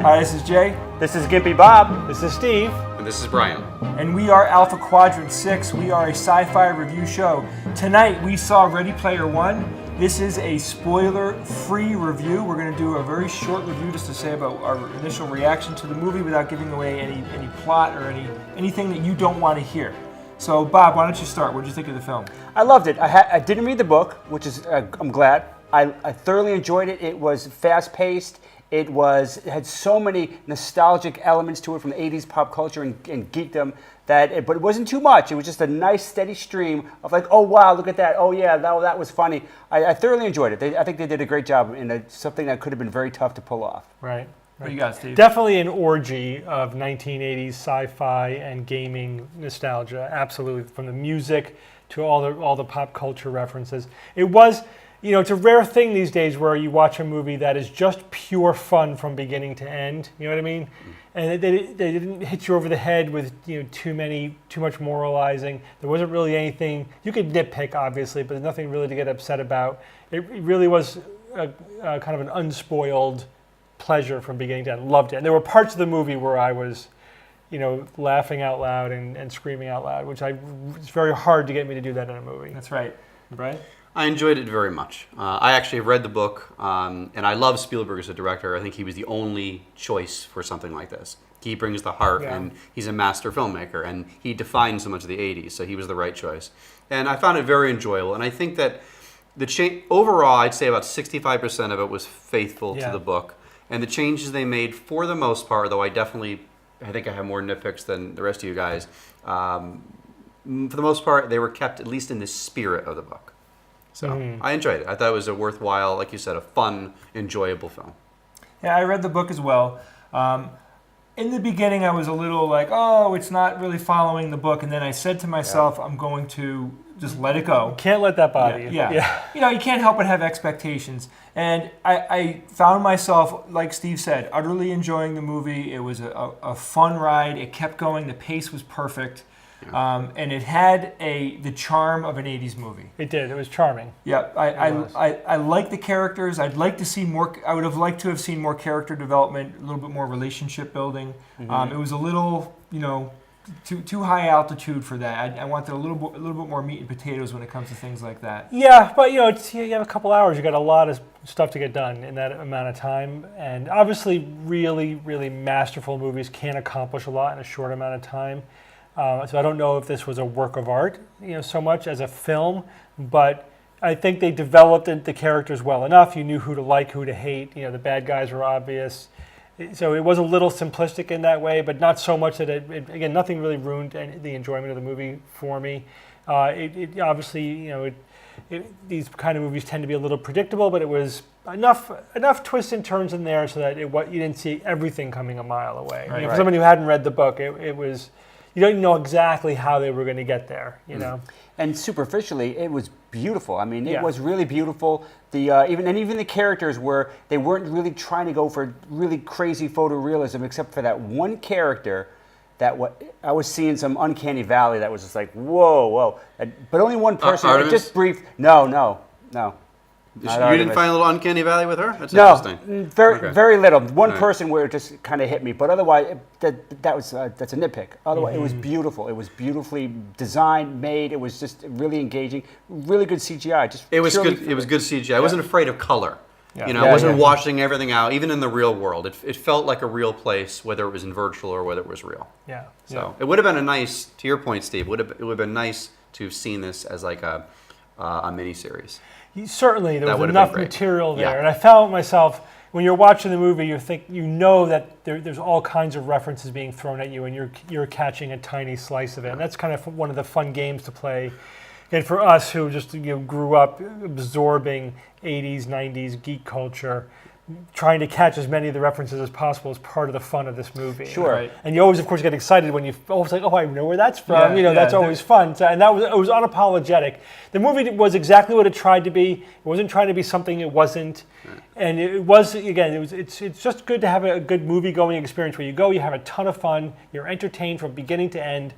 Hi, this is Jay. This is Gimpy Bob. This is Steve. And this is Brian. And we are Alpha Quadrant 6. We are a sci-fi review show. Tonight we saw Ready Player One. This is a spoiler-free review. We're going to do a very short review just to say about our initial reaction to the movie without giving away any plot or anything that you don't want to hear. So, Bob, why don't you start? What did you think of the film? I loved it. I didn't read the book, which is I'm glad. I thoroughly enjoyed it. It was fast-paced. It had so many nostalgic elements to it from the 80s pop culture and geekdom, but it wasn't too much. It was just a nice, steady stream of like, oh, wow, look at that. Oh, yeah, that was funny. I thoroughly enjoyed it. I think they did a great job in something that could have been very tough to pull off. Right. What do you got, Steve? Definitely an orgy of 1980s sci-fi and gaming nostalgia. Absolutely, from the music to all the pop culture references. It was, it's a rare thing these days where you watch a movie that is just pure fun from beginning to end. You know what I mean? And they didn't hit you over the head with too much moralizing. There wasn't really anything you could nitpick, obviously, but there's nothing really to get upset about. It really was a kind of an unspoiled pleasure from beginning to end. Loved it. And there were parts of the movie where I was, laughing out loud and screaming out loud, which it's very hard to get me to do that in a movie. That's right. Brian? I enjoyed it very much. I actually have read the book, and I love Spielberg as a director. I think he was the only choice for something like this. He brings the heart, and he's a master filmmaker, and he defined so much of the 80s, so he was the right choice. And I found it very enjoyable, and I think that overall, I'd say about 65% of it was faithful to the book. And the changes they made, for the most part, though I think I have more nitpicks than the rest of you guys, for the most part, they were kept at least in the spirit of the book. So I enjoyed it. I thought it was a worthwhile, like you said, a fun, enjoyable film. Yeah, I read the book as well. In the beginning, I was a little like, oh, it's not really following the book. And then I said to myself, I'm going to just let it go. Can't let that bother you. Yeah. You can't help but have expectations. And I found myself, like Steve said, utterly enjoying the movie. It was a fun ride. It kept going. The pace was perfect. And it had the charm of an 80s movie. It did. It was charming. Yeah, I like the characters. I'd like to see more. I would have liked to have seen more character development, a little bit more relationship building. It was a little, too high altitude for that. I wanted a little bit more meat and potatoes when it comes to things like that. Yeah, but you have a couple hours. You got a lot of stuff to get done in that amount of time, and obviously, really, really masterful movies can accomplish a lot in a short amount of time. So I don't know if this was a work of art, so much as a film, but I think they developed the characters well enough. You knew who to like, who to hate. The bad guys were obvious. So it was a little simplistic in that way, but not so much that again, nothing really ruined the enjoyment of the movie for me. It obviously, these kind of movies tend to be a little predictable, but it was enough twists and turns in there so that you didn't see everything coming a mile away. Right. For somebody who hadn't read the book, it was. You don't know exactly how they were going to get there, And superficially, it was beautiful. I mean, it was really beautiful. Even the characters they weren't really trying to go for really crazy photorealism, except for that one character that I was seeing some uncanny valley that was just like, whoa. But only one person. Artemis? Just brief. No. You didn't find a little uncanny valley with her? That's interesting. Very little. One person where it just kind of hit me, but otherwise, that's a nitpick. Otherwise, it was beautiful. It was beautifully designed, made. It was just really engaging. Really good CGI. It was good. It was good CGI. I wasn't afraid of color. I wasn't washing everything out. Even in the real world, it felt like a real place, whether it was in virtual or whether it was real. Yeah. So it would have been to your point, Steve. It would have been nice to have seen this as like a miniseries. Certainly, there was enough material there, Yeah. and I found myself when you're watching the movie, that there's all kinds of references being thrown at you, and you're catching a tiny slice of it, and that's kind of one of the fun games to play. And for us who just grew up absorbing 80s, 90s geek culture, trying to catch as many of the references as possible is part of the fun of this movie. Sure. Right? And you always, of course, get excited when you always like, oh, I know where that's from. Yeah, That's always fun. So, and it was unapologetic. The movie was exactly what it tried to be. It wasn't trying to be something it wasn't. And it was, again, it's just good to have a good movie-going experience where you go, you have a ton of fun, you're entertained from beginning to end.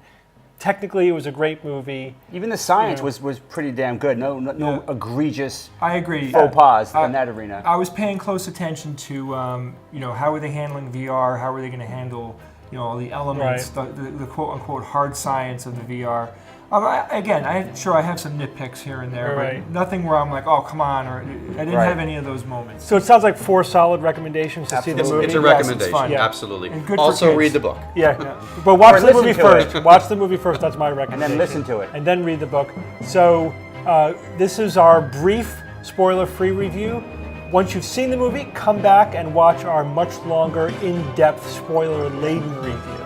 technically, it was a great movie. Even the science Yeah. was pretty damn good. No Yeah. egregious I agree. faux pas I- in that arena. I was paying close attention to, how are they handling VR? How are they going to handle, all the elements, the quote-unquote hard science of the VR? I have some nitpicks here and there, Right. but nothing where I'm like, oh, come on, or I didn't Right. have any of those moments. So it sounds like 4 solid recommendations to see the movie. It's a Yes, it's recommendation, fun. Yeah. absolutely. And good for Also, kids. read the book. Yeah, but watch Or the listen movie to it. first. Watch the movie first. That's my And recommendation. then listen to it. And then read the book. So this is our brief spoiler-free review. Once you've seen the movie, come back and watch our much longer, in-depth, spoiler-laden review.